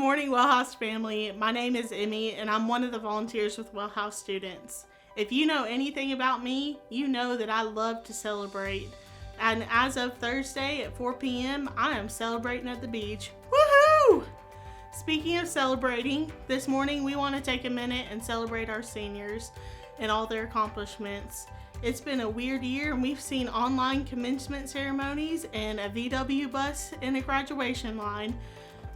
morning, wellhouse family. My name is Emmy, and I'm one of the volunteers with wellhouse students. If you know anything about me, you know that I love to celebrate. And as of Thursday at 4 p.m., I am celebrating at the beach. Woohoo! Speaking of celebrating, this morning we want to take a minute and celebrate our seniors and all their accomplishments. It's been a weird year, and we've seen online commencement ceremonies and a VW bus in a graduation line.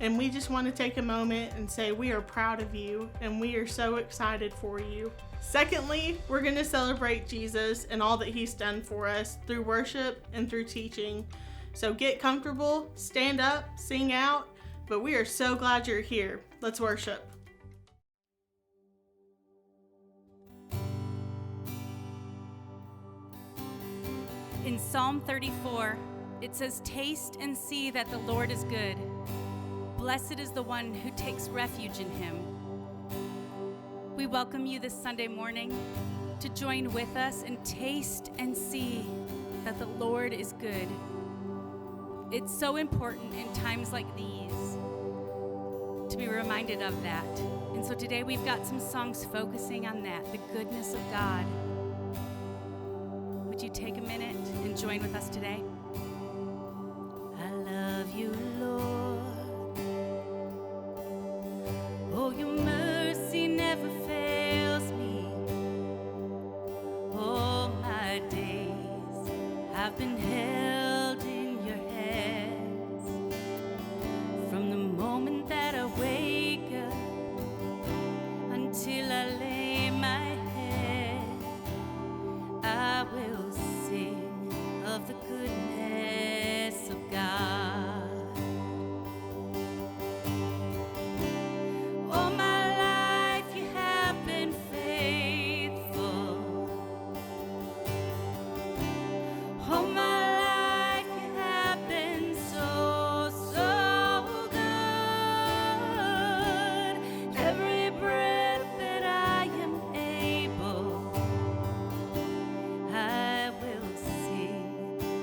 And we just want to take a moment and say we are proud of you and we are so excited for you. Secondly, we're going to celebrate Jesus and all that he's done for us through worship and through teaching. So get comfortable, stand up, sing out, but we are so glad you're here. Let's worship. In Psalm 34, it says, "Taste and see that the Lord is good. Blessed is the one who takes refuge in him." We welcome you this Sunday morning to join with us and taste and see that the Lord is good. It's so important in times like these to be reminded of that. And so today we've got some songs focusing on that, the goodness of God. Would you take a minute and join with us today? I love you, Lord. Oh, your mercy never fails me. All my days I've been held in your hands. From the moment that I wake up until I lay my head, I will sing of the goodness of God. All my life you have been faithful. All my life you have been so, so good. Every breath that I am able, I will sing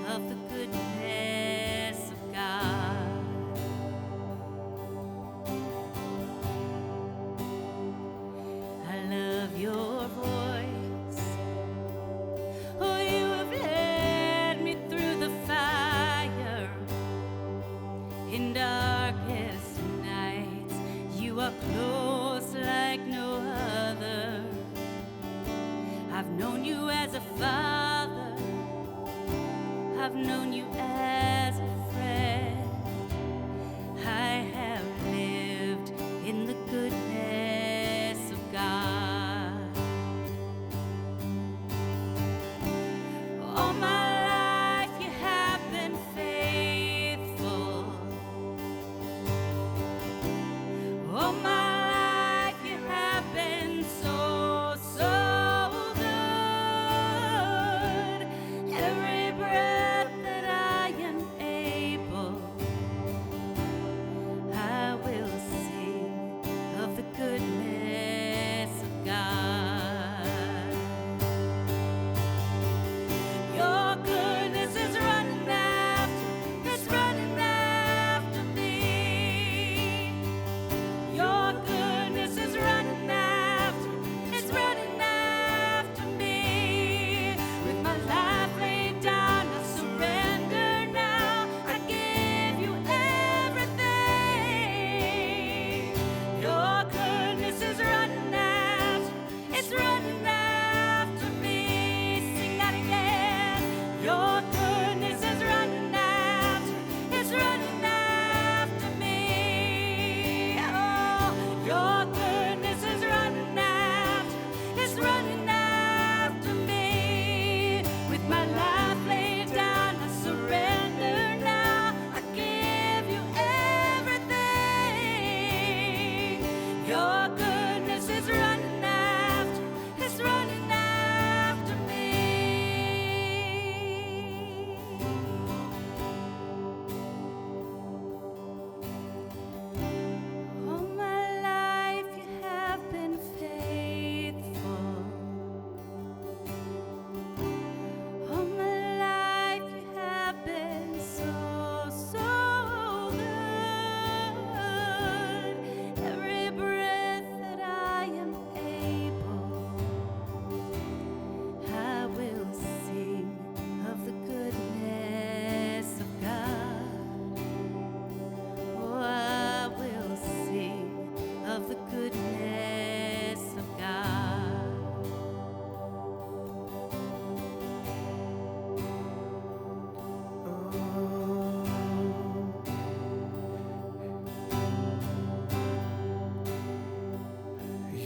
of the goodness of God. I love your voice. Oh, you have led me through the fire. In darkest nights, you are close like no other. I've known you as a father. I've known you as a friend. I have lived in the goodness of God. All my life you have been faithful. All my life you have been so, so good. Every breath that I am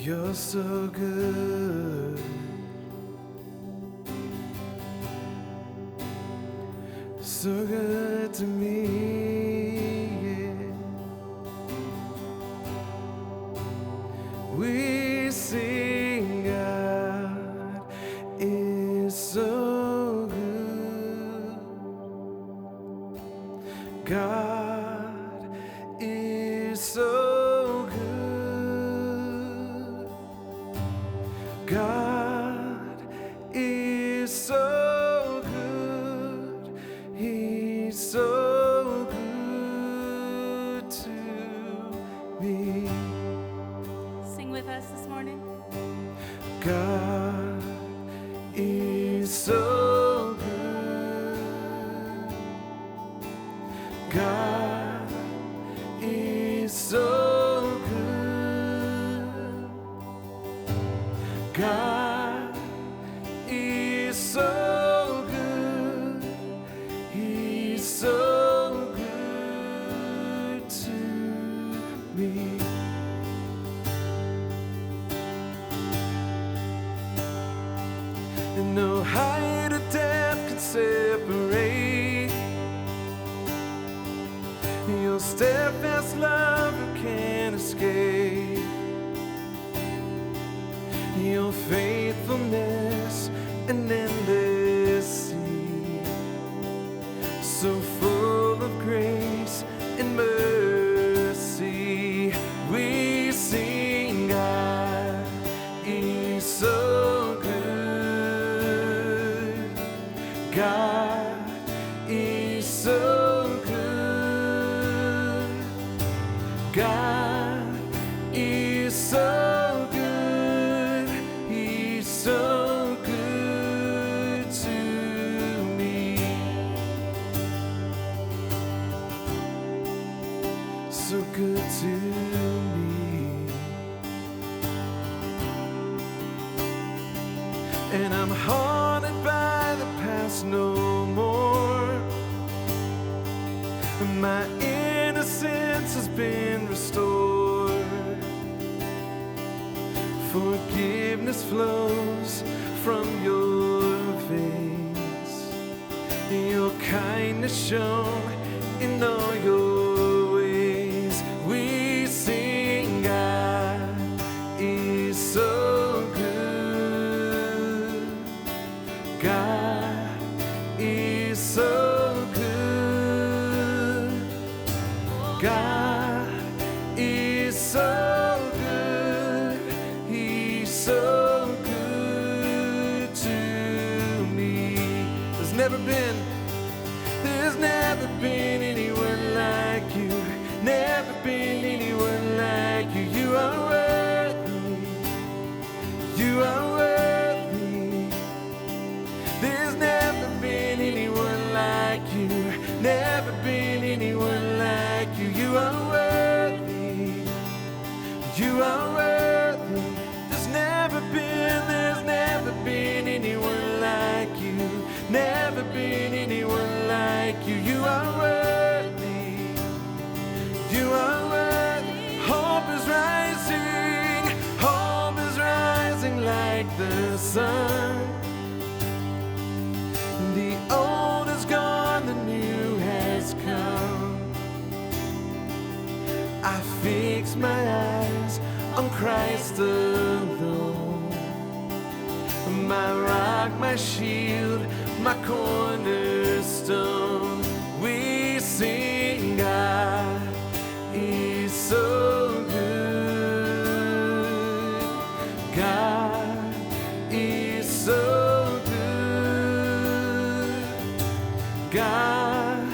You're so good. So good to me, yeah. We sing God is so good. God is so good. God is so good. He's so good to me. Sing with us this morning. God is so good. God is so good. God is so good. He's so good to me. And no height or depth can separate. Your steadfast love can't escape. Your faithfulness an endless sea, so full of grace and mercy. We sing God is so good. God is so good. God is so good. He's so good to me. So good to me. And I'm haunted by the past no more. My innocence has been restored. Forgiveness flows from your veins. Your kindness shown in all your ways. We sing God is so good. God is so good. God is so good. He's so good to me. There's never been anyone like you. Never been anyone like you. You are worthy. You are worthy. There's never been anyone like you. Never been anyone like you. You are worthy. You are worthy. There's never been anyone like you. Never been anyone like you. You are worthy. You are worthy. Hope is rising. Hope is rising like the sun. The old is gone, the new has come. I fix my eyes on Christ alone. My rock, my shield, my cornerstone. We sing God is so good. God is so good. God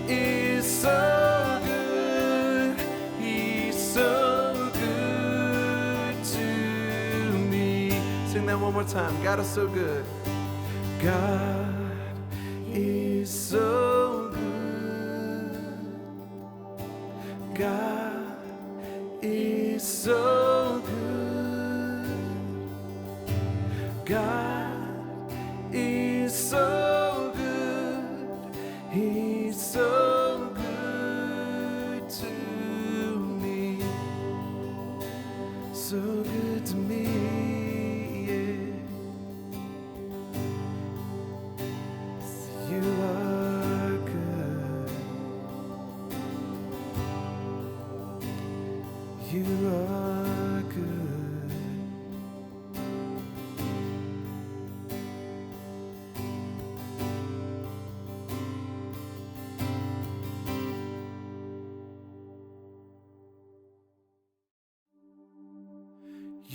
is so good. He's so good to me. Sing that one more time. God is so good. God is so good. God is so good. God is so good. He's so good to me. So good to me.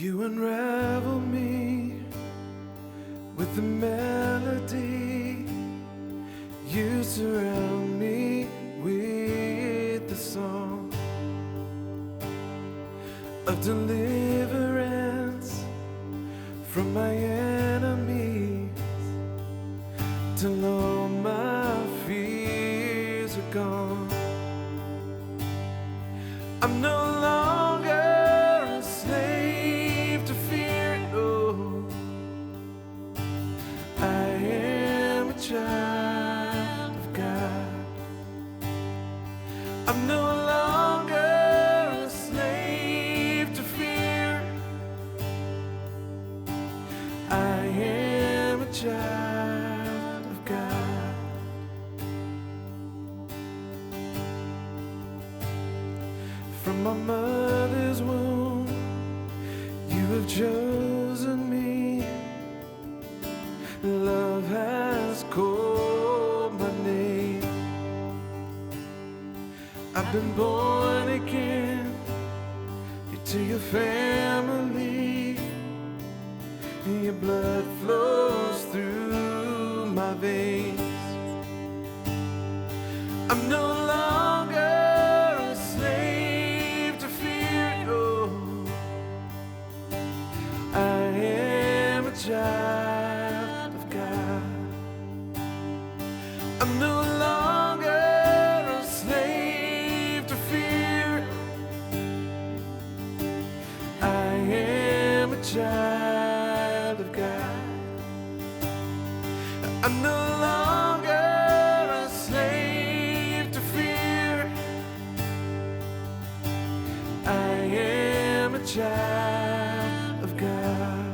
You unravel me with the melody. You surround me with the song of deliverance from my enemies, till all my fears are gone. I'm no longer a slave to fear, no. I am a child of God. I'm no longer a slave to fear. I am a child of God. From my mother's womb, you have chosen me. Love has called my name. I've been born again into your family. Your blood flows through my veins. I'm no longer a slave to fear, no. I am a child of God. I'm no longer a slave to fear. I am a child of God. I'm no longer a slave to fear. I am a child of God.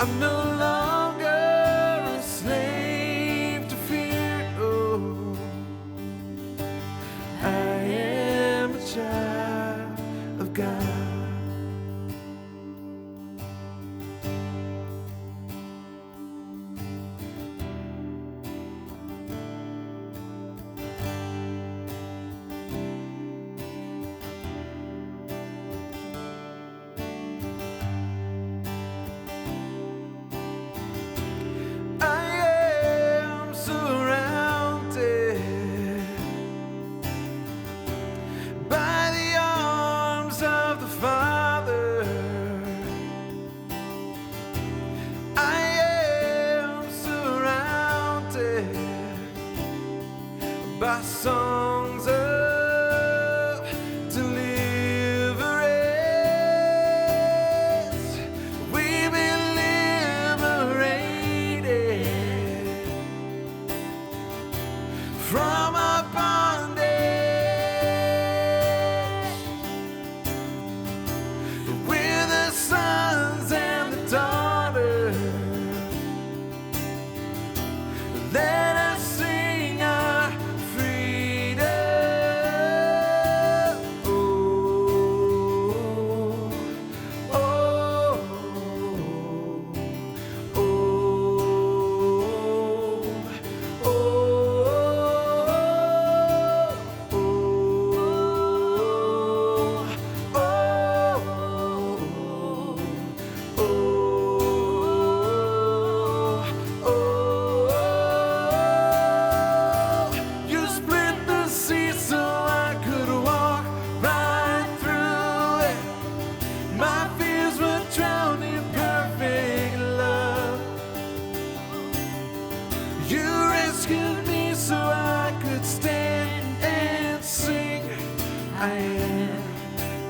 I'm no longer a slave to fear. Oh, I am a child of God. By songs of deliverance, we've been liberated from our bondage. We're the sons and the daughters. Let us sing our so I could stand and sing. I am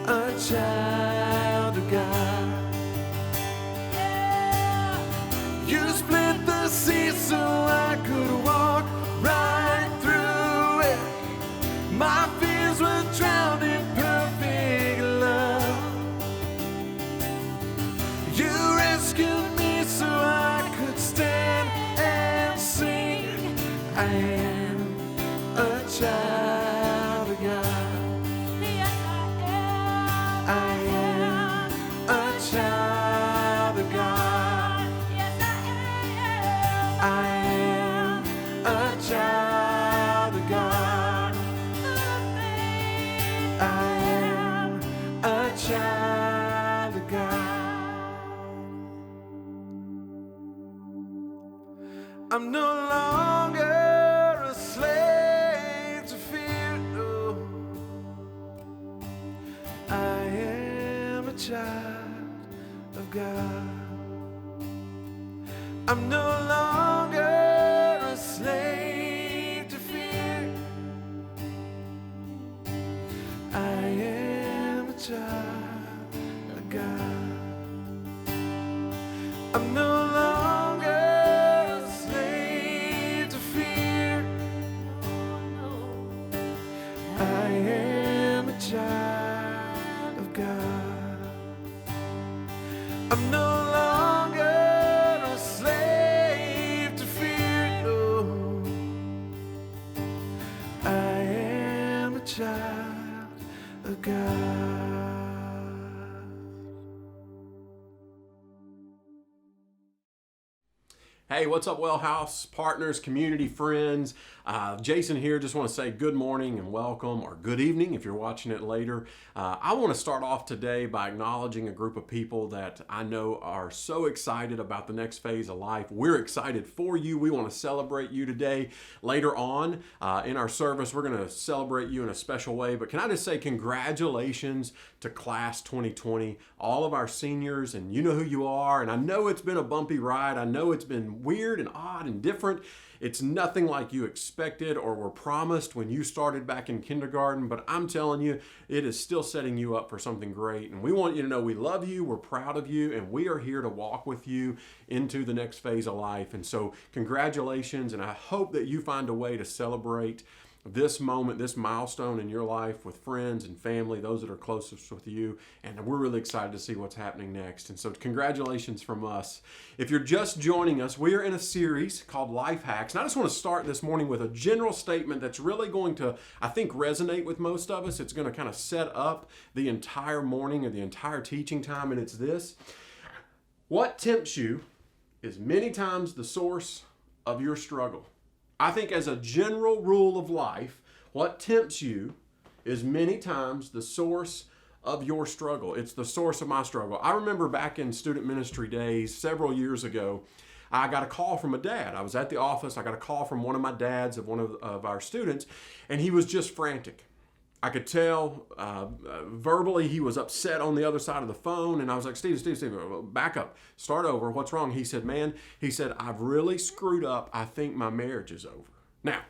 a child of God. You split the sea so I could walk right through it. My fears were drowned in perfect love. You rescued me so I could stand and sing. I am a child of God. Yes, I am a child of God. Yes, I am a child of God. I am a child. I'm no longer a slave to fear. No, I am a child of God. I'm no longer a slave to fear. I am a child of God. I'm no longer a slave to fear. I am a child of God. I'm no longer a slave to fear. No, I am a child of God. Hey, what's up, wellhouse partners, community, friends? Jason here. Just want to say good morning and welcome, or good evening if you're watching it later. I want to start off today by acknowledging a group of people that I know are so excited about the next phase of life. We're excited for you. We want to celebrate you today. Later on in our service, we're going to celebrate you in a special way. But can I just say congratulations to Class 2020, all of our seniors, and you know who you are. And I know it's been a bumpy ride. I know it's been weird and odd and different. It's nothing like you expected or were promised when you started back in kindergarten, but I'm telling you, it is still setting you up for something great. And we want you to know we love you, we're proud of you, and we are here to walk with you into the next phase of life. And so congratulations, and I hope that you find a way to celebrate this moment, this milestone in your life with friends and family, those that are closest with you. And we're really excited to see what's happening next. And so congratulations from us. If you're just joining us, we are in a series called Life Hacks. And I just want to start this morning with a general statement that's really going to, I think, resonate with most of us. It's going to kind of set up the entire morning or the entire teaching time. And it's this: what tempts you is many times the source of your struggle. I think as a general rule of life, what tempts you is many times the source of your struggle. It's the source of my struggle. I remember back in student ministry days several years ago, I got a call from a dad. I was at the office. I got a call from one of my dads of one of our students, and he was just frantic. I could tell verbally he was upset on the other side of the phone. And I was like, Steve, back up, start over. What's wrong? He said, I've really screwed up. I think my marriage is over. Now,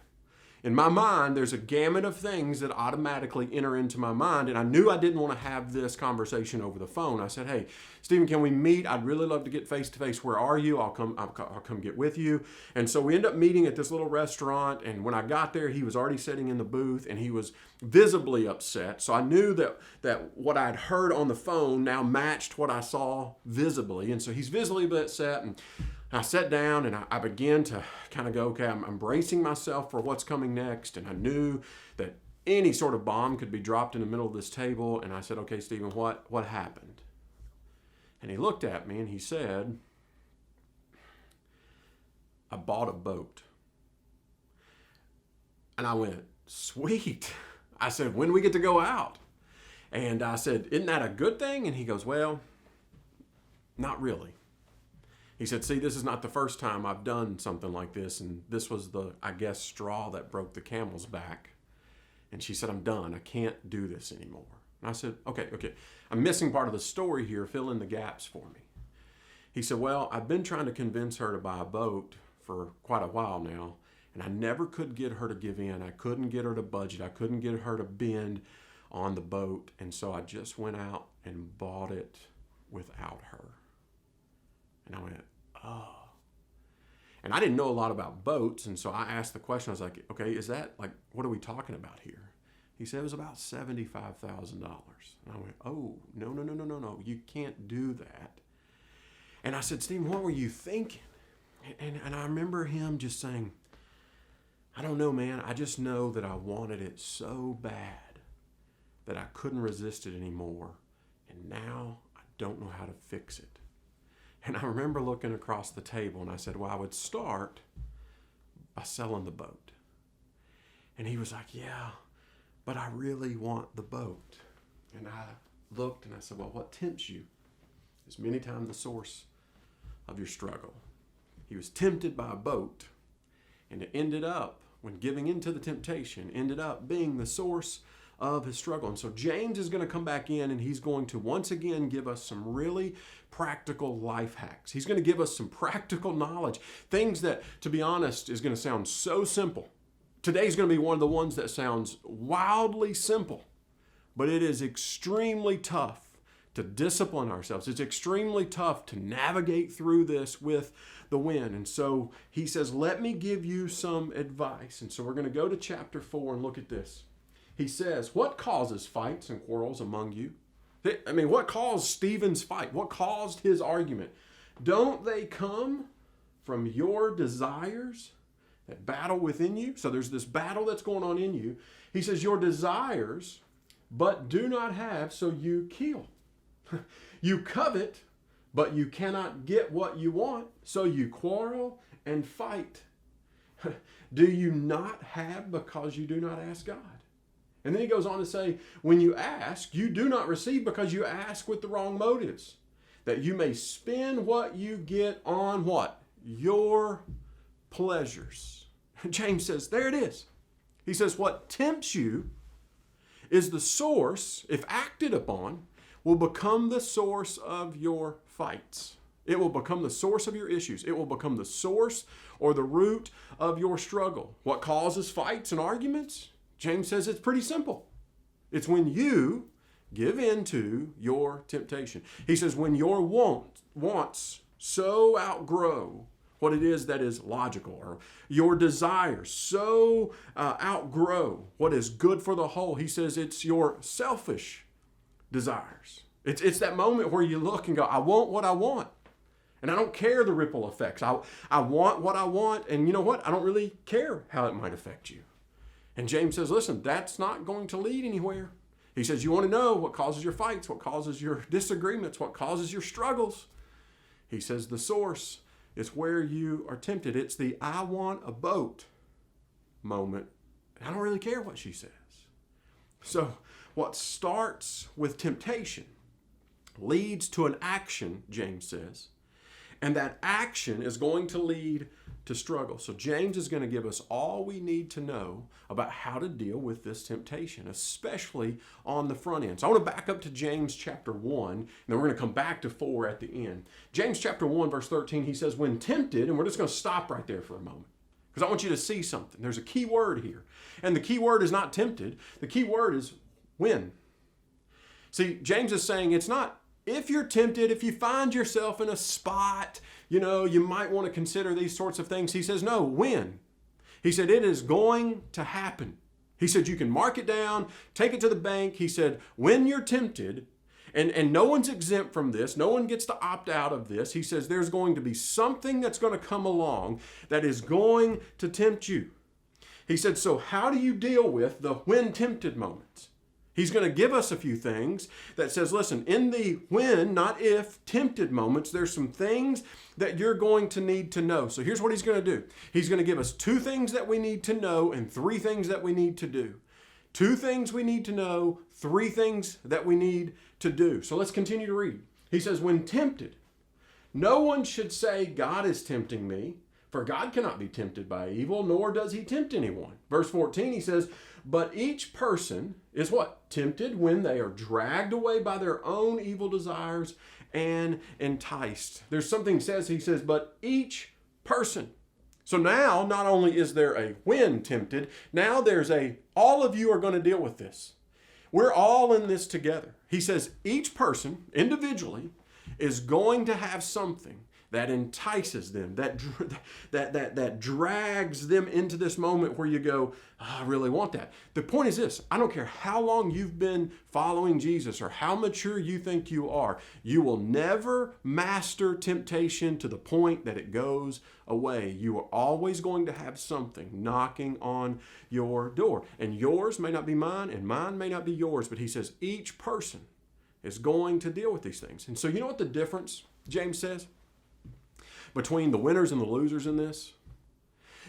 in my mind, there's a gamut of things that automatically enter into my mind. And I knew I didn't want to have this conversation over the phone. I said, hey, Stephen, can we meet? I'd really love to get face to face. Where are you? I'll come get with you. And so we end up meeting at this little restaurant. And when I got there, he was already sitting in the booth and he was visibly upset. So I knew that what I'd heard on the phone now matched what I saw visibly. And so he's visibly upset. And I sat down and I began to kind of go, okay, I'm bracing myself for what's coming next. And I knew that any sort of bomb could be dropped in the middle of this table. And I said, okay, Stephen, what happened? And he looked at me and he said, I bought a boat. And I went, sweet. I said, when do we get to go out? And I said, isn't that a good thing? And he goes, well, not really. He said, see, this is not the first time I've done something like this. And this was the, I guess, straw that broke the camel's back. And she said, I'm done. I can't do this anymore. And I said, okay. I'm missing part of the story here. Fill in the gaps for me. He said, well, I've been trying to convince her to buy a boat for quite a while now. And I never could get her to give in. I couldn't get her to budget. I couldn't get her to bend on the boat. And so I just went out and bought it without her. And I went, oh. And I didn't know a lot about boats. And so I asked the question. I was like, okay, is that like, what are we talking about here? He said it was about $75,000. And I went, oh, no. You can't do that. And I said, Stephen, what were you thinking? And I remember him just saying, I don't know, man. I just know that I wanted it so bad that I couldn't resist it anymore. And now I don't know how to fix it. And I remember looking across the table and I said, well, I would start by selling the boat. And he was like, yeah, but I really want the boat. And I looked and I said, well, what tempts you is many times the source of your struggle. He was tempted by a boat And it ended up, when giving into the temptation, ended up being the source of his struggle. And so James is going to come back in and he's going to once again give us some really practical life hacks. He's going to give us some practical knowledge, things that, to be honest, is going to sound so simple. Today's going to be one of the ones that sounds wildly simple, but it is extremely tough to discipline ourselves. It's extremely tough to navigate through this with the win. And so he says, let me give you some advice. And so we're going to go to chapter 4 and look at this. He says, what causes fights and quarrels among you? I mean, what caused Stephen's fight? What caused his argument? Don't they come from your desires that battle within you? So there's this battle that's going on in you. He says, your desires, but do not have, so you kill. You covet, but you cannot get what you want, so you quarrel and fight. Do you not have because you do not ask God? And then he goes on to say, when you ask, you do not receive because you ask with the wrong motives, that you may spend what you get on what? Your pleasures. James says, there it is. He says, what tempts you is the source, if acted upon, will become the source of your fights. It will become the source of your issues. It will become the source or the root of your struggle. What causes fights and arguments? James says it's pretty simple. It's when you give in to your temptation. He says when your wants so outgrow what it is that is logical, or your desires so outgrow what is good for the whole. He says it's your selfish desires. It's that moment where you look and go, I want what I want. And I don't care the ripple effects. I want what I want, and you know what? I don't really care how it might affect you. And James says, listen, that's not going to lead anywhere. He says, you want to know what causes your fights, what causes your disagreements, what causes your struggles. He says the source is where you are tempted. It's the I want a boat moment. I don't really care what she says. So what starts with temptation leads to an action, James says, and that action is going to lead to struggle. So James is going to give us all we need to know about how to deal with this temptation, especially on the front end. So I want to back up to James chapter 1, and then we're going to come back to 4 at the end. James chapter 1, verse 13, he says, when tempted, and we're just going to stop right there for a moment, because I want you to see something. There's a key word here, and the key word is not tempted. The key word is when. See, James is saying it's not if you're tempted, if you find yourself in a spot, you might want to consider these sorts of things. He says, no, when. He said, it is going to happen. He said, you can mark it down, take it to the bank. He said, when you're tempted, and no one's exempt from this, no one gets to opt out of this. He says, there's going to be something that's going to come along that is going to tempt you. He said, so how do you deal with the when tempted moments? He's going to give us a few things that says, listen, in the when, not if, tempted moments, there's some things that you're going to need to know. So here's what he's going to do. He's going to give us 2 things that we need to know and 3 things that we need to do. 2 things we need to know, 3 things that we need to do. So let's continue to read. He says, when tempted, no one should say, God is tempting me, for God cannot be tempted by evil, nor does he tempt anyone. Verse 14, he says, but each person is what? Tempted when they are dragged away by their own evil desires and enticed. There's something he says, but each person. So now, not only is there a when tempted, now there's all of you are going to deal with this. We're all in this together. He says each person individually is going to have something that entices them, that drags them into this moment where you go, oh, I really want that. The point is this, I don't care how long you've been following Jesus or how mature you think you are, you will never master temptation to the point that it goes away. You are always going to have something knocking on your door. And yours may not be mine, and mine may not be yours, but he says each person is going to deal with these things. And so you know what the difference, James says, between the winners and the losers in this?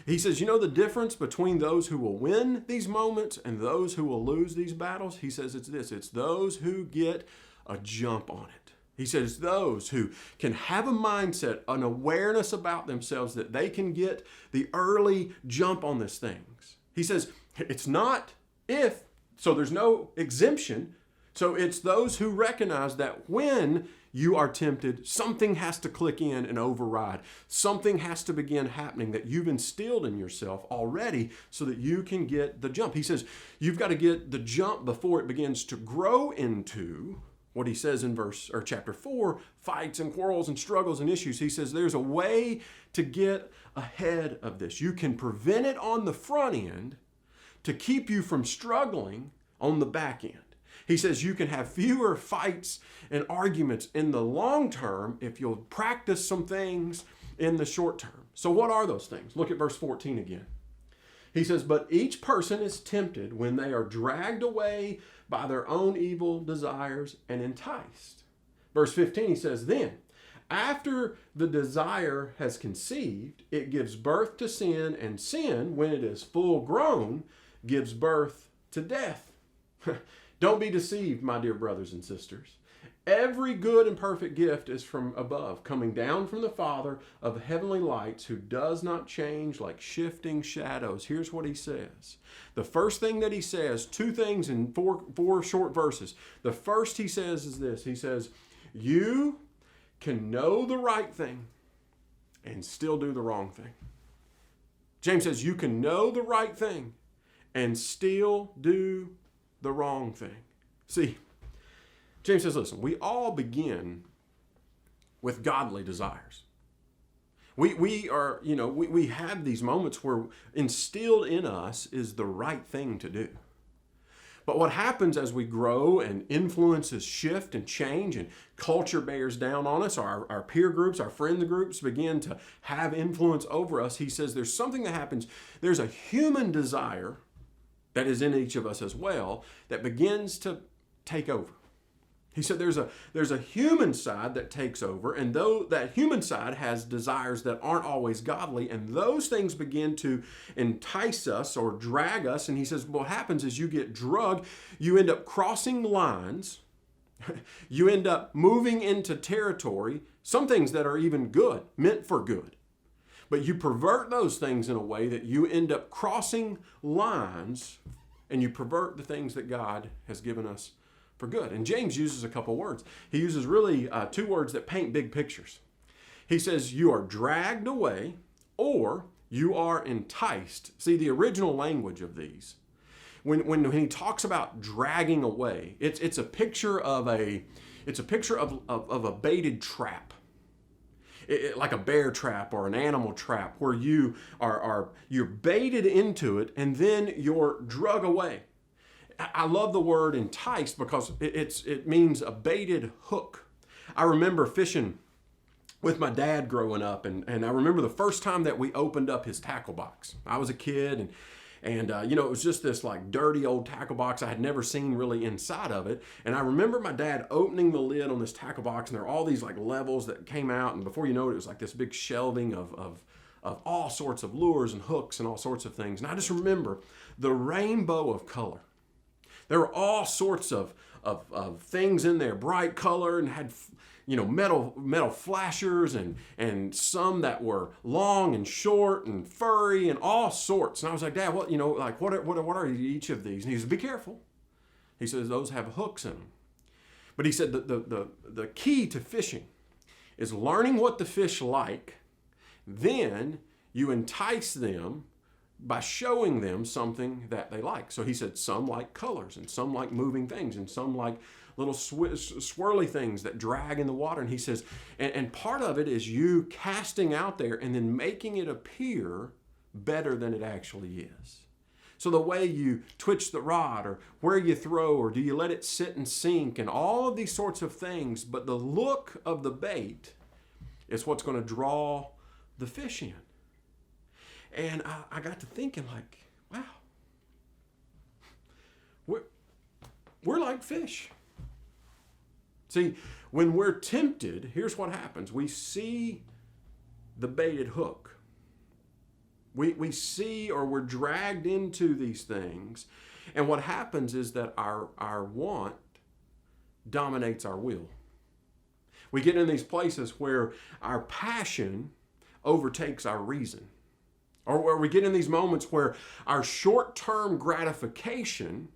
He says, you know the difference between those who will win these moments and those who will lose these battles? He says it's this, it's those who get a jump on it. He says those who can have a mindset, an awareness about themselves that they can get the early jump on these things. He says it's not if, so there's no exemption. So it's those who recognize that when you are tempted, something has to click in and override. Something has to begin happening that you've instilled in yourself already so that you can get the jump. He says you've got to get the jump before it begins to grow into what he says in chapter 4, fights and quarrels and struggles and issues. He says there's a way to get ahead of this. You can prevent it on the front end to keep you from struggling on the back end. He says you can have fewer fights and arguments in the long term if you'll practice some things in the short term. So what are those things? Look at verse 14 again. He says, but each person is tempted when they are dragged away by their own evil desires and enticed. Verse 15, he says, then, after the desire has conceived, it gives birth to sin, and sin, when it is full grown, gives birth to death. Don't be deceived, my dear brothers and sisters. Every good and perfect gift is from above, coming down from the Father of heavenly lights, who does not change like shifting shadows. Here's what he says. The first thing that he says, two things in four short verses. The first he says is this. He says, you can know the right thing and still do the wrong thing. James says you can know the right thing and still do the wrong thing. See, James says, listen, we all begin with godly desires. We have these moments where instilled in us is the right thing to do. But what happens as we grow and influences shift and change and culture bears down on us, our peer groups, our friend groups begin to have influence over us, he says there's something that happens. There's a human desire that is in each of us as well that begins to take over. He said there's a human side that takes over, and though that human side has desires that aren't always godly, and those things begin to entice us or drag us, and he says what happens is you get drugged, you end up crossing lines, you end up moving into territory, some things that are even good, meant for good. But you pervert those things in a way that you end up crossing lines, and you pervert the things that God has given us for good. And James uses a couple words. He uses really two words that paint big pictures. He says you are dragged away or you are enticed. See, the original language of these, when he talks about dragging away, it's a picture of a baited trap. Like a bear trap or an animal trap where you're baited into it and then you're drug away. I love the word enticed because it means a baited hook. I remember fishing with my dad growing up, and I remember the first time that we opened up his tackle box. I was a kid, and it was just this like dirty old tackle box. I had never seen really inside of it. And I remember my dad opening the lid on this tackle box, and there were all these like levels that came out, and before you know it was like this big shelving of all sorts of lures and hooks and all sorts of things. And I just remember the rainbow of color. There were all sorts of things in there, bright color, and had metal flashers and some that were long and short and furry and all sorts. And I was like, Dad, what are each of these? And he said, be careful. He says those have hooks in them. But he said the key to fishing is learning what the fish like. Then you entice them by showing them something that they like. So he said some like colors, and some like moving things, and some like little swirly things that drag in the water. And he says, and part of it is you casting out there and then making it appear better than it actually is. So the way you twitch the rod, or where you throw, or do you let it sit and sink, and all of these sorts of things. But the look of the bait is what's going to draw the fish in. And I got to thinking, like, wow, we're like fish. See, when we're tempted, here's what happens. We see the baited hook. We see, or we're dragged into these things. And what happens is that our want dominates our will. We get in these places where our passion overtakes our reason. Or where we get in these moments where our short-term gratification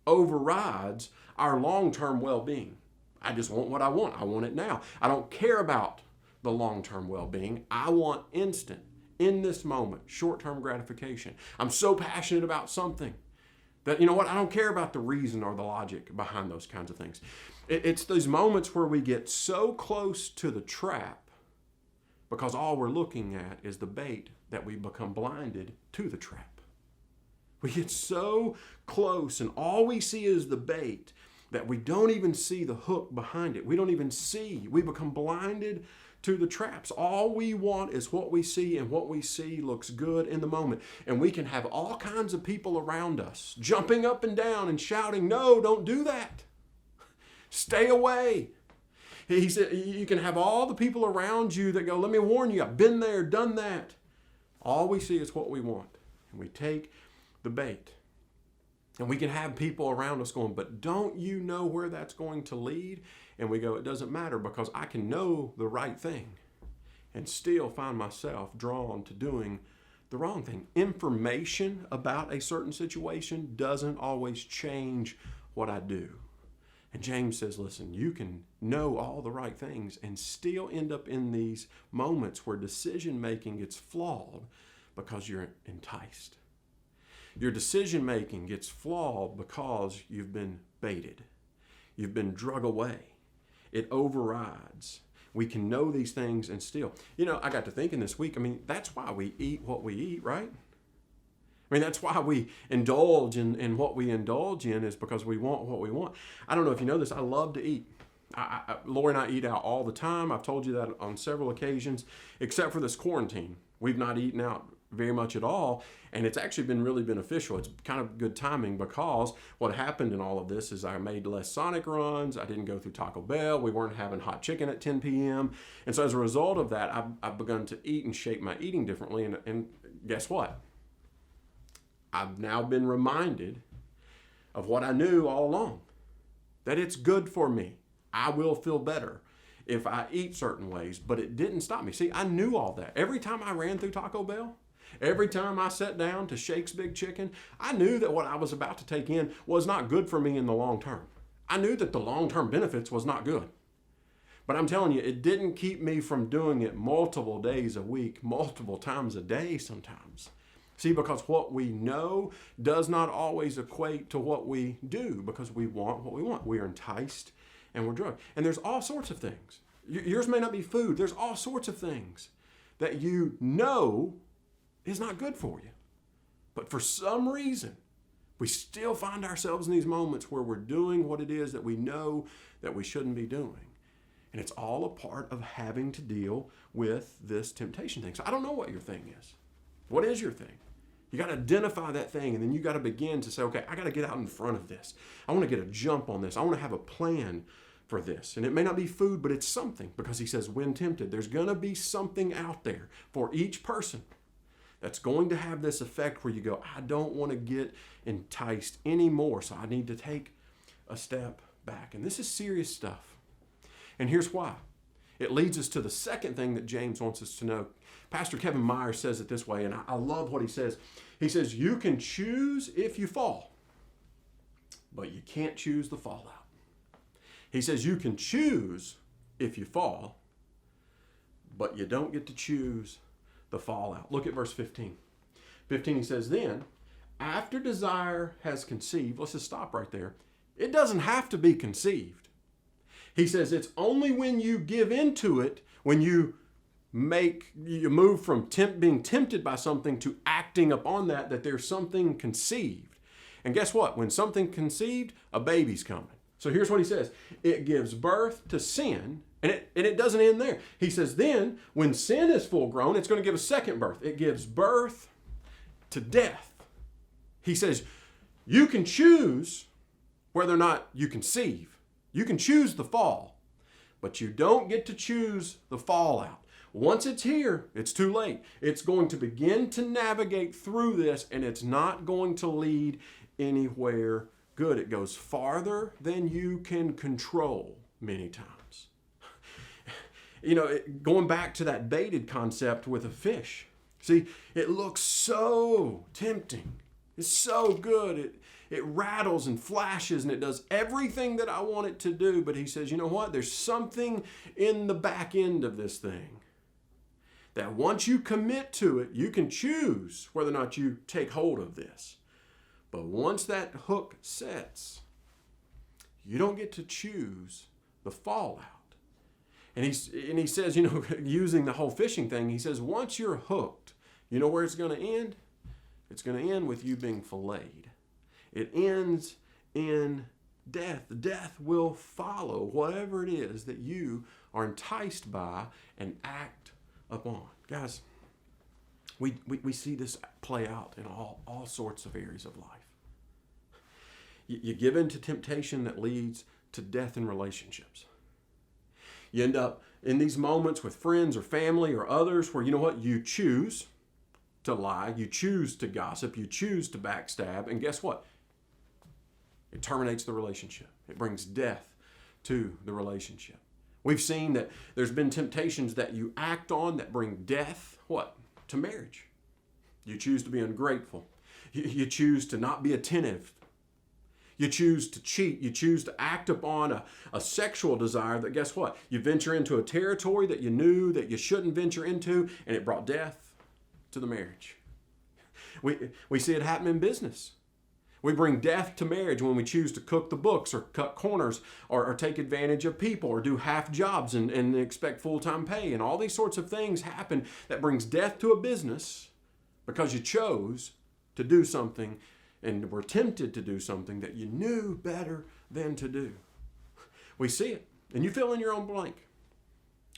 overrides our long-term well-being. I just want what I want. I want it now. I don't care about the long-term well-being. I want instant, in this moment, short-term gratification. I'm so passionate about something that, you know what, I don't care about the reason or the logic behind those kinds of things. It's those moments where we get so close to the trap because all we're looking at is the bait that we become blinded to the trap. We get so close and all we see is the bait that we don't even see the hook behind it. We don't even see. We become blinded to the traps. All we want is what we see, and what we see looks good in the moment. And we can have all kinds of people around us jumping up and down and shouting, "No, don't do that. Stay away." He said, you can have all the people around you that go, "Let me warn you, I've been there, done that." All we see is what we want, and we take the bait. And we can have people around us going, "But don't you know where that's going to lead?" And we go, "It doesn't matter, because I can know the right thing and still find myself drawn to doing the wrong thing." Information about a certain situation doesn't always change what I do. And James says, listen, you can know all the right things and still end up in these moments where decision making gets flawed because you're enticed. Your decision making gets flawed because you've been baited. You've been drug away. It overrides. We can know these things and still. You know, I got to thinking this week, that's why we eat what we eat, right? That's why we indulge in what we indulge in, is because we want what we want. I don't know if you know this, I love to eat. Lori and I eat out all the time. I've told you that on several occasions, except for this quarantine. We've not eaten out very much at all, and it's actually been really beneficial. It's kind of good timing, because what happened in all of this is I made less Sonic runs. I didn't go through Taco Bell. We weren't having hot chicken at 10 p.m. And so as a result of that, I've begun to eat and shape my eating differently. And guess what? I've now been reminded of what I knew all along, that it's good for me. I will feel better if I eat certain ways, but it didn't stop me. See, I knew all that. Every time I ran through Taco Bell, every time I sat down to Shake's Big Chicken, I knew that what I was about to take in was not good for me in the long term. I knew that the long-term benefits was not good. But I'm telling you, it didn't keep me from doing it multiple days a week, multiple times a day sometimes. See, because what we know does not always equate to what we do, because we want what we want. We are enticed and we're drugged. And there's all sorts of things. Yours may not be food. There's all sorts of things that you know is not good for you. But for some reason, we still find ourselves in these moments where we're doing what it is that we know that we shouldn't be doing. And it's all a part of having to deal with this temptation thing. So I don't know what your thing is. What is your thing? You got to identify that thing, and then you got to begin to say, okay, I got to get out in front of this. I want to get a jump on this. I want to have a plan for this. And it may not be food, but it's something, because he says, when tempted, there's going to be something out there for each person that's going to have this effect where you go, I don't want to get enticed anymore, so I need to take a step back. And this is serious stuff. And here's why. It leads us to the second thing that James wants us to know. Pastor Kevin Myers says it this way, and I love what he says. He says, you can choose if you fall, but you can't choose the fallout. He says you can choose if you fall, but you don't get to choose the fallout. Look at verse 15. 15, he says, then, after desire has conceived, let's just stop right there. It doesn't have to be conceived. He says it's only when you give into it, when you move from being tempted by something to acting upon that there's something conceived. And guess what? When something conceived, a baby's coming. So here's what he says. It gives birth to sin, and it doesn't end there. He says then, when sin is full grown, it's going to give a second birth. It gives birth to death. He says you can choose whether or not you conceive. You can choose the fall, but you don't get to choose the fallout. Once it's here, it's too late. It's going to begin to navigate through this, and it's not going to lead anywhere good. It goes farther than you can control many times. Going back to that baited concept with a fish. See, it looks so tempting. It's so good. It rattles and flashes and it does everything that I want it to do. But he says, you know what? There's something in the back end of this thing that once you commit to it, you can choose whether or not you take hold of this. But once that hook sets, you don't get to choose the fallout. And he says, using the whole fishing thing, he says, once you're hooked, you know where it's going to end? It's going to end with you being filleted. It ends in death. Death will follow whatever it is that you are enticed by and act upon. Guys, we see this play out in all sorts of areas of life. You give in to temptation that leads to death in relationships. You end up in these moments with friends or family or others where, you choose to lie, you choose to gossip, you choose to backstab, and guess what? It terminates the relationship. It brings death to the relationship. We've seen that there's been temptations that you act on that bring death, what? To marriage. You choose to be ungrateful. You choose to not be attentive. You choose to cheat. You choose to act upon a sexual desire that, guess what? You venture into a territory that you knew that you shouldn't venture into, and it brought death to the marriage. We see it happen in business. We bring death to marriage when we choose to cook the books or cut corners or take advantage of people or do half jobs and expect full-time pay. And all these sorts of things happen that brings death to a business because you chose to do something and were tempted to do something that you knew better than to do. We see it, and you fill in your own blank.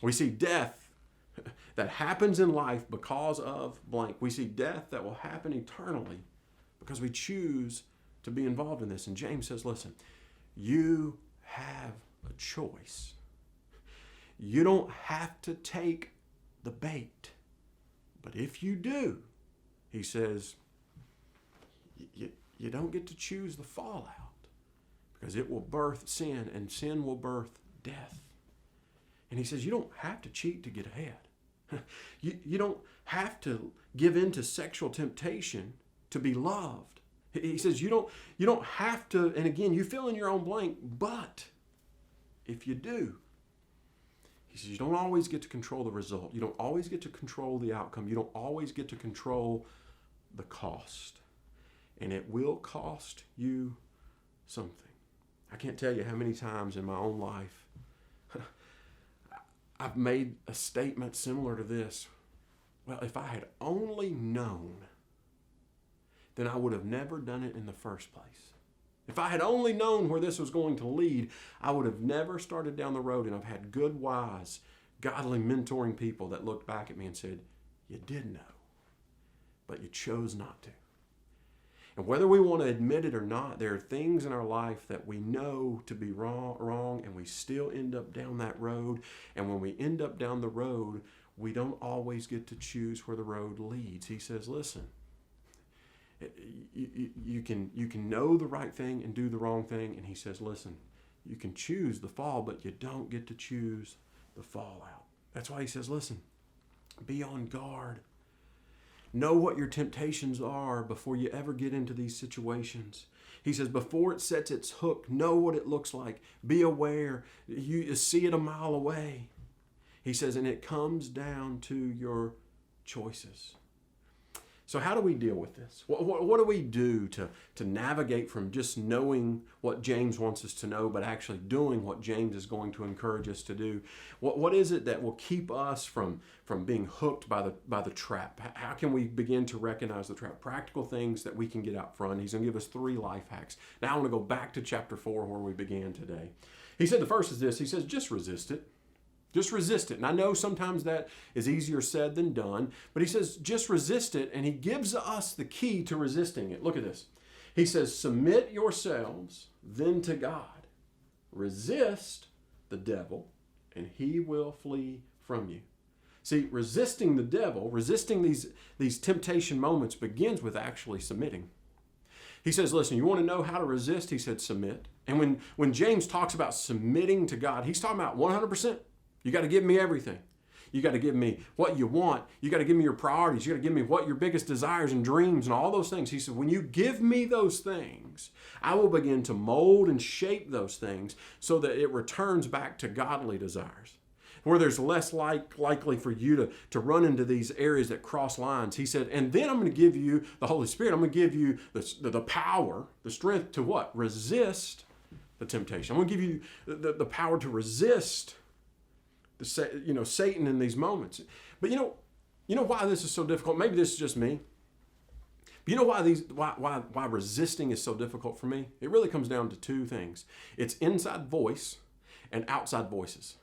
We see death that happens in life because of blank. We see death that will happen eternally because we choose to be involved in this. And James says, listen, you have a choice. You don't have to take the bait. But if you do, he says, you don't get to choose the fallout because it will birth sin and sin will birth death. And he says, you don't have to cheat to get ahead. You don't have to give in to sexual temptation to be loved. He says, you don't have to, and again, you fill in your own blank, but if you do, he says, you don't always get to control the result. You don't always get to control the outcome. You don't always get to control the cost. And it will cost you something. I can't tell you how many times in my own life I've made a statement similar to this. Well, if I had only known, then I would have never done it in the first place. If I had only known where this was going to lead, I would have never started down the road. And I've had good, wise, godly mentoring people that looked back at me and said, you did know, but you chose not to. And whether we want to admit it or not, there are things in our life that we know to be wrong, and we still end up down that road. And when we end up down the road, we don't always get to choose where the road leads. He says, listen, you can know the right thing and do the wrong thing. And he says, listen, you can choose the fall, but you don't get to choose the fallout. That's why he says, listen, be on guard. Know what your temptations are before you ever get into these situations. He says, before it sets its hook, know what it looks like. Be aware. You see it a mile away. He says, and it comes down to your choices. So how do we deal with this? What do we do to navigate from just knowing what James wants us to know, but actually doing what James is going to encourage us to do? What is it that will keep us from being hooked by the trap? How can we begin to recognize the trap? Practical things that we can get out front. He's going to give us 3 life hacks. Now I want to go back to chapter 4 where we began today. He said the first is this. He says, just resist it. Just resist it. And I know sometimes that is easier said than done, but he says, just resist it. And he gives us the key to resisting it. Look at this. He says, submit yourselves then to God. Resist the devil, and he will flee from you. See, resisting the devil, resisting these temptation moments begins with actually submitting. He says, listen, you want to know how to resist? He said, submit. And when James talks about submitting to God, he's talking about 100%. You got to give me everything. You got to give me what you want. You got to give me your priorities. You got to give me what your biggest desires and dreams and all those things. He said, when you give me those things, I will begin to mold and shape those things so that it returns back to godly desires. Where there's less likely for you to run into these areas that cross lines. He said, and then I'm going to give you the Holy Spirit. I'm going to give you the power, the strength to what? Resist the temptation. I'm going to give you the power to resist Satan in these moments. But you know why this is so difficult? Maybe this is just me. But you know why resisting is so difficult for me? It really comes down to two things. It's inside voice and outside voices.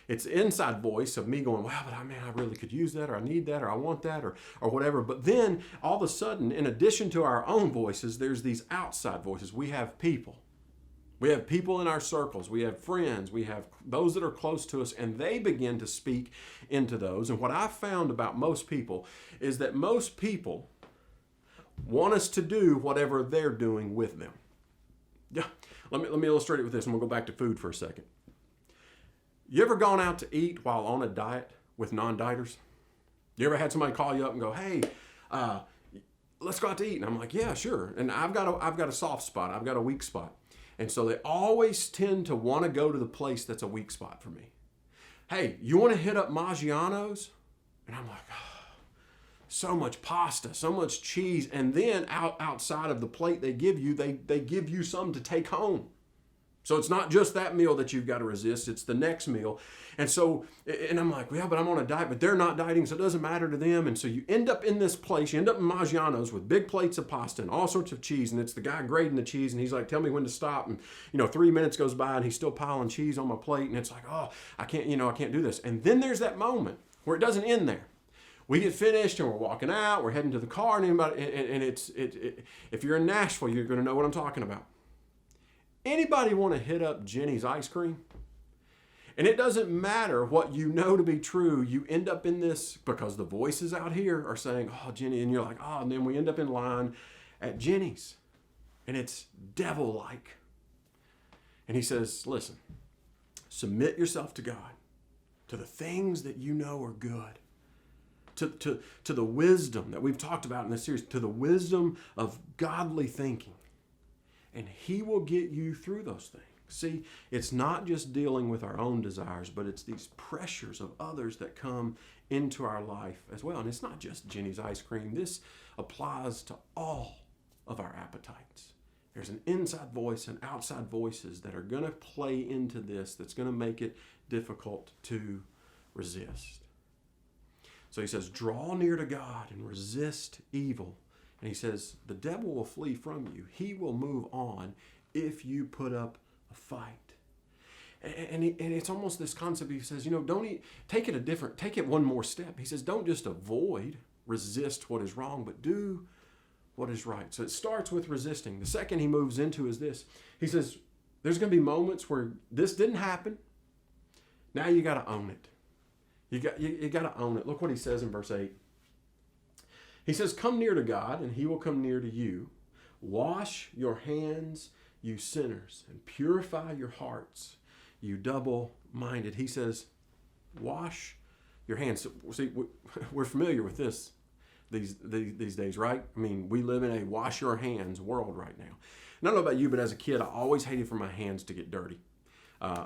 It's the inside voice of me going, wow, but I really could use that, or I need that, or I want that, or whatever. But then all of a sudden, in addition to our own voices, there's these outside voices. We have people. We have people in our circles. We have friends. We have those that are close to us, and they begin to speak into those. And what I've found about most people is that most people want us to do whatever they're doing with them. Yeah, let me illustrate it with this, and we'll go back to food for a second. You ever gone out to eat while on a diet with non-dieters? You ever had somebody call you up and go, hey, let's go out to eat? And I'm like, yeah, sure. And I've got a soft spot. I've got a weak spot. And so they always tend to want to go to the place that's a weak spot for me. Hey, you want to hit up Maggiano's? And I'm like, oh, so much pasta, so much cheese. And then outside of the plate they give you, they give you some to take home. So it's not just that meal that you've got to resist, it's the next meal. And I'm like, yeah, but I'm on a diet, but they're not dieting, so it doesn't matter to them. And so you end up in this place, you end up in Maggiano's with big plates of pasta and all sorts of cheese, and it's the guy grading the cheese, and he's like, tell me when to stop. And 3 minutes goes by and he's still piling cheese on my plate, and it's like, oh, I can't do this. And then there's that moment where it doesn't end there. We get finished and we're walking out, we're heading to the car, and if you're in Nashville, you're going to know what I'm talking about. Anybody want to hit up Jenny's ice cream? And it doesn't matter what you know to be true. You end up in this because the voices out here are saying, oh, Jenny. And you're like, oh, and then we end up in line at Jenny's. And it's devil-like. And he says, listen, submit yourself to God, to the things that you know are good, to the wisdom that we've talked about in this series, to the wisdom of godly thinking. And he will get you through those things. See, it's not just dealing with our own desires, but it's these pressures of others that come into our life as well. And it's not just Jenny's ice cream. This applies to all of our appetites. There's an inside voice and outside voices that are going to play into this, that's going to make it difficult to resist. So he says, draw near to God and resist evil. And he says, the devil will flee from you. He will move on if you put up a fight. And it's almost this concept. He says, take it one more step. He says, don't just resist what is wrong, but do what is right. So it starts with resisting. The second he moves into is this. He says, there's going to be moments where this didn't happen. Now you got to own it. You got to own it. Look what he says in verse 8. He says, come near to God, and he will come near to you. Wash your hands, you sinners, and purify your hearts, you double-minded. He says, wash your hands. See, we're familiar with this these days, right? I mean, we live in a wash your hands world right now. And I don't know about you, but as a kid, I always hated for my hands to get dirty.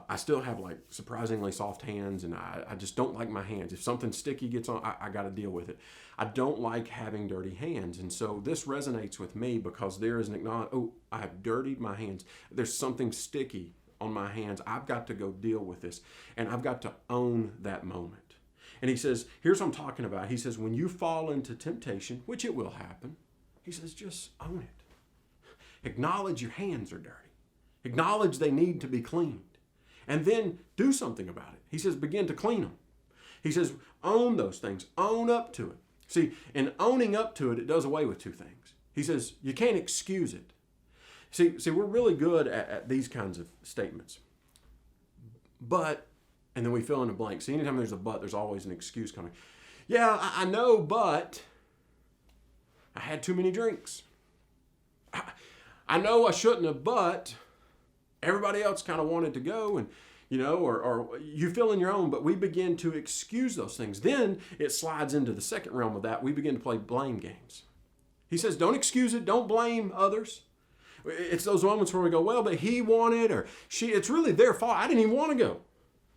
I still have surprisingly soft hands, and I just don't like my hands. If something sticky gets on, I got to deal with it. I don't like having dirty hands. And so this resonates with me because there is an acknowledgement, oh, I have dirtied my hands. There's something sticky on my hands. I've got to go deal with this, and I've got to own that moment. And he says, here's what I'm talking about. He says, when you fall into temptation, which it will happen, he says, just own it. Acknowledge your hands are dirty. Acknowledge they need to be cleaned. And then do something about it. He says, begin to clean them. He says, own those things. Own up to it. See, in owning up to it, it does away with two things. He says, you can't excuse it. See, we're really good at these kinds of statements. But, and then we fill in a blank. See, anytime there's a but, there's always an excuse coming. Yeah, I know, but I had too many drinks. I know I shouldn't have, but everybody else kind of wanted to go, and or you fill in your own, but we begin to excuse those things. Then it slides into the second realm of that. We begin to play blame games. He says, don't excuse it. Don't blame others. It's those moments where we go, well, but he wanted or she, it's really their fault. I didn't even want to go.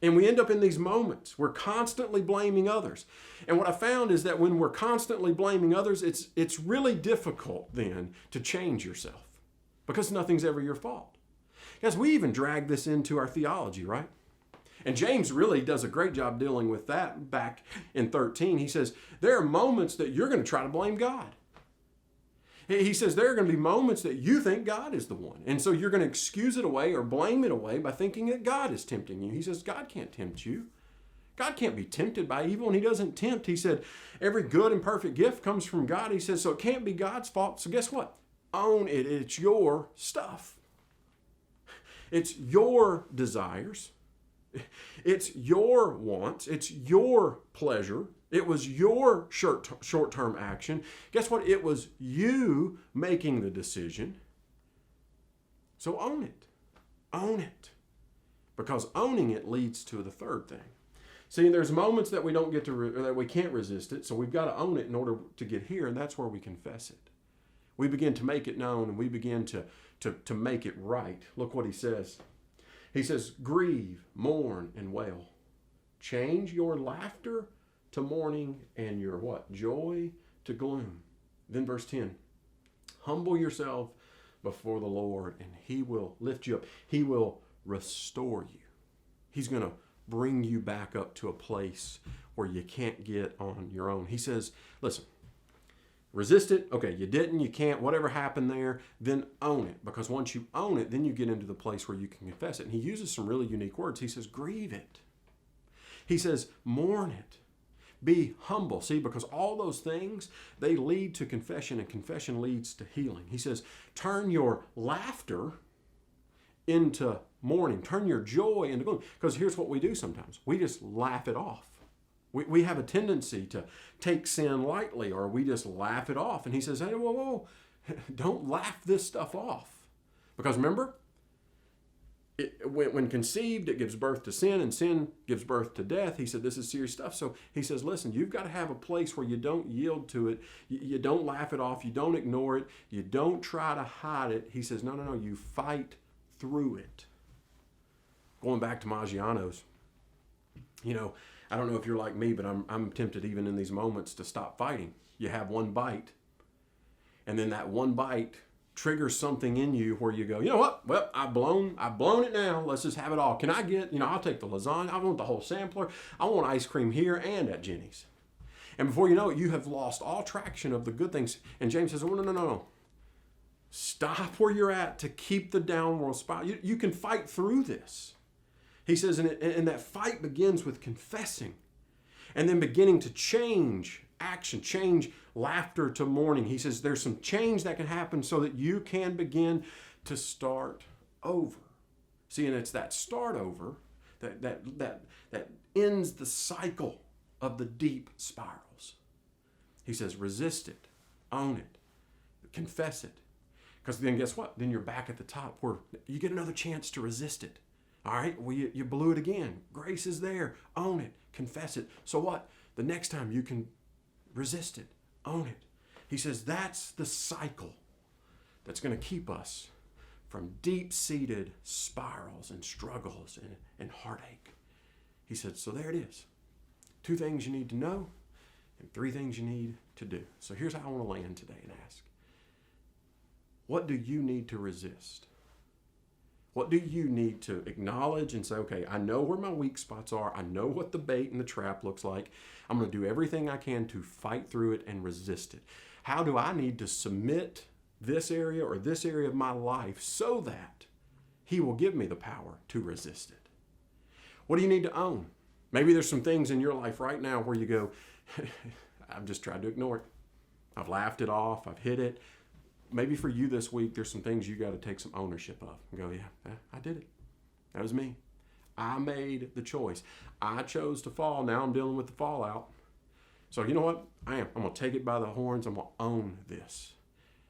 And we end up in these moments. We're constantly blaming others. And what I found is that when we're constantly blaming others, it's really difficult then to change yourself because nothing's ever your fault. Guys, we even drag this into our theology, right? And James really does a great job dealing with that back in 13. He says, there are moments that you're going to try to blame God. He says there are going to be moments that you think God is the one. And so you're going to excuse it away or blame it away by thinking that God is tempting you. He says God can't tempt you. God can't be tempted by evil, and he doesn't tempt. He said every good and perfect gift comes from God. He says, so it can't be God's fault. So guess what? Own it. It's your stuff. It's your desires. It's your wants. It's your pleasure. It was your short-term action. Guess what? It was you making the decision. So own it. Own it. Because owning it leads to the third thing. See, there's moments that we don't get to, that we can't resist it, so we've got to own it in order to get here, and that's where we confess it. We begin to make it known, and we begin to make it right. Look what he says. He says, grieve, mourn, and wail. Change your laughter to mourning and your what? Joy to gloom. Then verse 10, humble yourself before the Lord, and he will lift you up. He will restore you. He's going to bring you back up to a place where you can't get on your own. He says, listen, resist it. Okay, you didn't, you can't, whatever happened there, then own it. Because once you own it, then you get into the place where you can confess it. And he uses some really unique words. He says, grieve it. He says, mourn it. Be humble. See, because all those things, they lead to confession, and confession leads to healing. He says, turn your laughter into mourning. Turn your joy into gloom. Because here's what we do sometimes. We just laugh it off. We have a tendency to take sin lightly, or we just laugh it off. And he says, hey, whoa, don't laugh this stuff off. Because remember, when conceived, it gives birth to sin, and sin gives birth to death. He said, this is serious stuff. So he says, listen, you've got to have a place where you don't yield to it. You don't laugh it off. You don't ignore it. You don't try to hide it. He says, no, you fight through it. Going back to Maggiano's, I don't know if you're like me, but I'm tempted even in these moments to stop fighting. You have one bite, and then that one bite triggers something in you where you go, you know what? Well, I've blown it now. Let's just have it all. Can I get, I'll take the lasagna. I want the whole sampler. I want ice cream here and at Jenny's. And before you know it, you have lost all traction of the good things. And James says, oh, no. Stop where you're at to keep the downward spiral. You can fight through this. He says, and that fight begins with confessing and then beginning to change action, change laughter to mourning. He says there's some change that can happen so that you can begin to start over. See, and it's that start over that ends the cycle of the deep spirals. He says resist it, own it, confess it. Because then guess what? Then you're back at the top where you get another chance to resist it. All right, well, you blew it again. Grace is there. Own it. Confess it. So what? The next time you can resist it. Own it. He says that's the cycle that's going to keep us from deep-seated spirals and struggles and heartache. He said, so there it is. 2 things you need to know and 3 things you need to do. So here's how I want to land today and ask. What do you need to resist? What do you need to acknowledge and say, okay, I know where my weak spots are. I know what the bait and the trap looks like. I'm going to do everything I can to fight through it and resist it. How do I need to submit this area or this area of my life so that he will give me the power to resist it? What do you need to own? Maybe there's some things in your life right now where you go, I've just tried to ignore it. I've laughed it off. I've hid it. Maybe for you this week, there's some things you got to take some ownership of and go, yeah, I did it. That was me. I made the choice. I chose to fall. Now I'm dealing with the fallout. So you know what? I'm going to take it by the horns. I'm going to own this.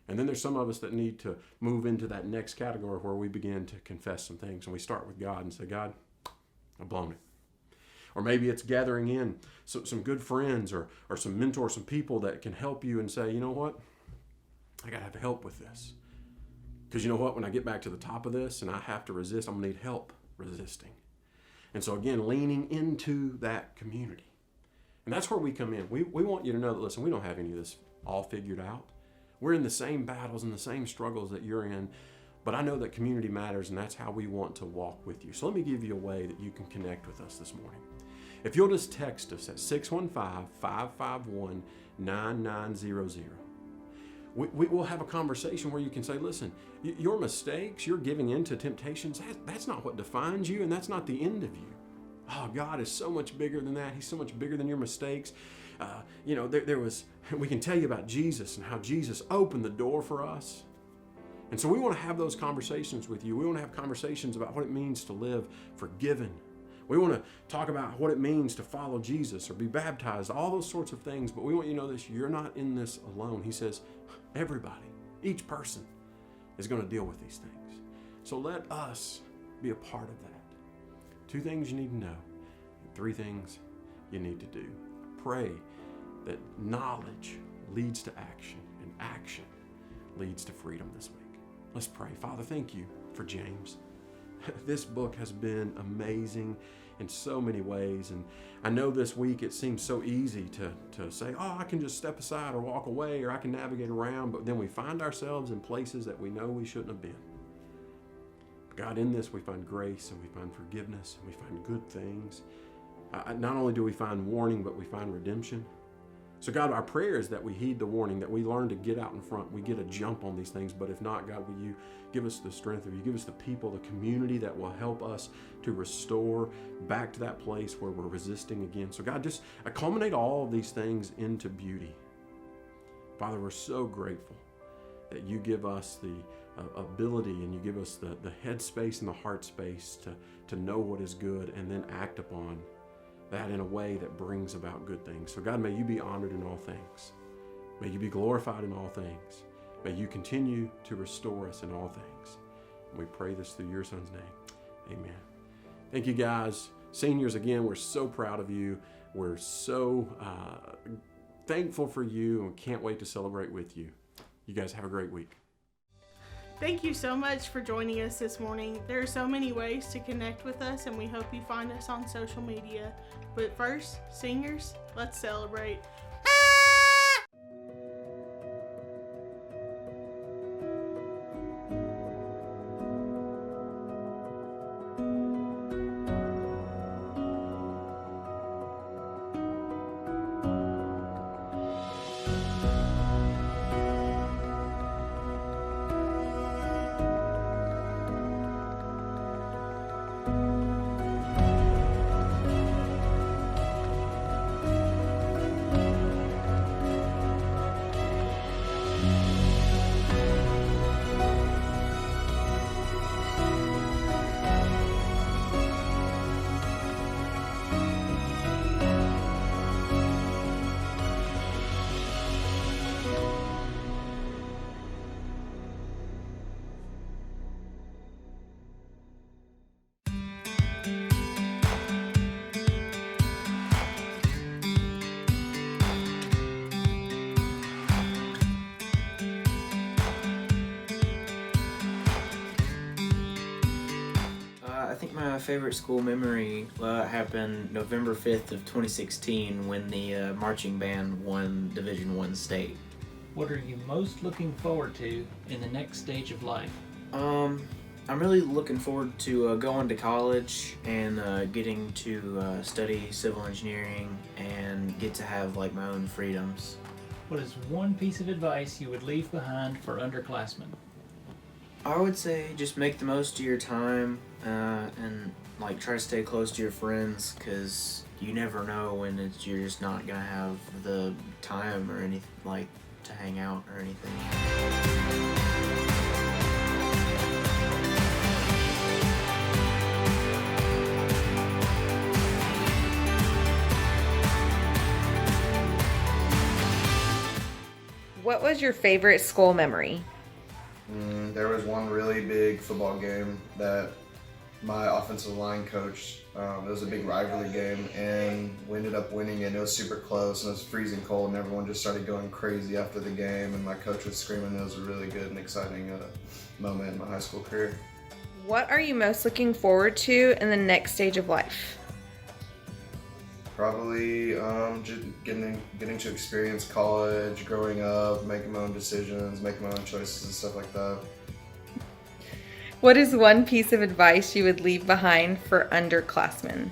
And then there's some of us that need to move into that next category where we begin to confess some things. And we start with God and say, God, I've blown it. Or maybe it's gathering in some good friends or some mentors, some people that can help you and say, you know what? I got to have help with this. Because you know what? When I get back to the top of this and I have to resist, I'm going to need help resisting. And so again, leaning into that community. And that's where we come in. We want you to know that, listen, we don't have any of this all figured out. We're in the same battles and the same struggles that you're in. But I know that community matters, and that's how we want to walk with you. So let me give you a way that you can connect with us this morning. If you'll just text us at 615-551-9900. We will have a conversation where you can say, listen, your mistakes, your giving in to temptations, that's not what defines you, and that's not the end of you. Oh, God is so much bigger than that. He's so much bigger than your mistakes. We can tell you about Jesus and how Jesus opened the door for us. And so we want to have those conversations with you. We want to have conversations about what it means to live forgiven. We want to talk about what it means to follow Jesus or be baptized, all those sorts of things. But we want you to know this, you're not in this alone. He says everybody, each person is going to deal with these things. So let us be a part of that. 2 things you need to know, and 3 things you need to do. Pray that knowledge leads to action, and action leads to freedom this week. Let's pray. Father, thank you for James. This book has been amazing in so many ways. And I know this week it seems so easy to say, oh, I can just step aside or walk away or I can navigate around. But then we find ourselves in places that we know we shouldn't have been. God, in this we find grace and we find forgiveness and we find good things. Not only do we find warning, but we find redemption. So God, our prayer is that we heed the warning, that we learn to get out in front, we get a jump on these things. But if not, God, will you give us the strength, or you give us the people, the community that will help us to restore back to that place where we're resisting again. So God, just culminate all of these things into beauty. Father, we're so grateful that you give us the ability and you give us the head space and the heart space to know what is good and then act upon that in a way that brings about good things. So God, may you be honored in all things. May you be glorified in all things. May you continue to restore us in all things. And we pray this through your son's name. Amen. Thank you guys. Seniors, again, we're so proud of you. We're so thankful for you and can't wait to celebrate with you. You guys have a great week. Thank you so much for joining us this morning. There are so many ways to connect with us, and we hope you find us on social media. But first, seniors, let's celebrate. I think my favorite school memory happened November 5th of 2016 when the marching band won Division I state. What are you most looking forward to in the next stage of life? I'm really looking forward to going to college and getting to study civil engineering and get to have like my own freedoms. What is one piece of advice you would leave behind for underclassmen? I would say just make the most of your time and like try to stay close to your friends, because you never know when you're just not gonna have the time or anything like to hang out or anything. What was your favorite school memory? There was one really big football game that my offensive line coach. It was a big rivalry game, and we ended up winning, and it was super close, and it was freezing cold, and everyone just started going crazy after the game, and my coach was screaming. It was a really good and exciting moment in my high school career. What are you most looking forward to in the next stage of life? Probably just getting to experience college, growing up, making my own decisions, making my own choices and stuff like that. What is one piece of advice you would leave behind for underclassmen?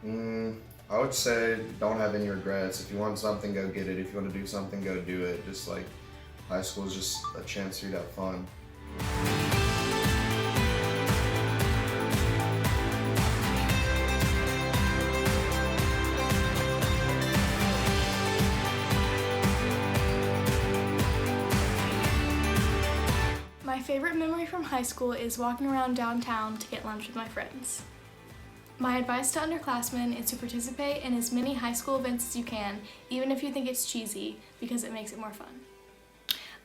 I would say don't have any regrets. If you want something, go get it. If you want to do something, go do it. Just like high school is just a chance for you to have fun. My favorite memory from high school is walking around downtown to get lunch with my friends. My advice to underclassmen is to participate in as many high school events as you can, even if you think it's cheesy, because it makes it more fun.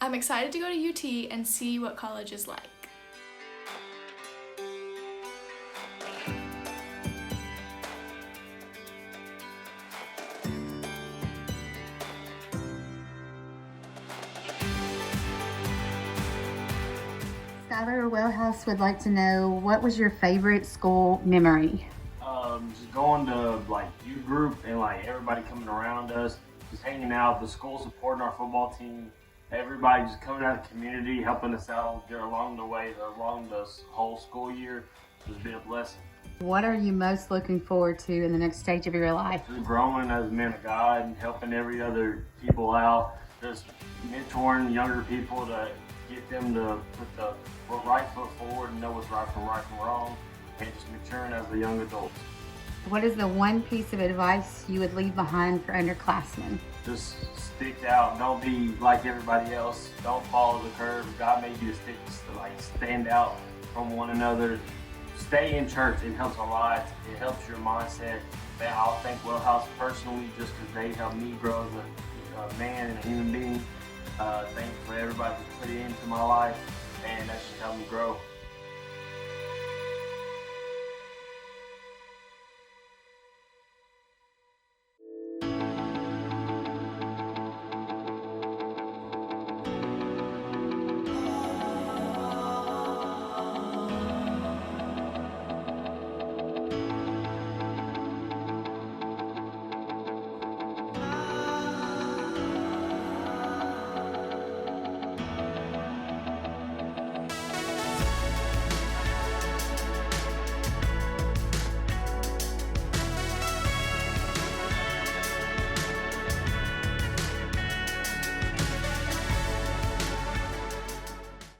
I'm excited to go to UT and see what college is like. Skylar or Wellhouse would like to know, what was your favorite school memory? Just going to like youth group and like everybody coming around us, just hanging out, the school supporting our football team, everybody just coming out of the community, helping us out along the way, along the whole school year. It's been a blessing. What are you most looking forward to in the next stage of your life? Just growing as a man of God and helping every other people out, just mentoring younger people to get them to put the right foot forward and know what's right from wrong, and just maturing as a young adult. What is the one piece of advice you would leave behind for underclassmen? Just stick out. Don't be like everybody else. Don't follow the curve. God made you to stand out from one another. Stay in church. It helps a lot. It helps your mindset. I'll thank Wellhouse personally just because they helped me grow as a man and a human being. Thank you for everybody who put it into my life, and that just helped me grow.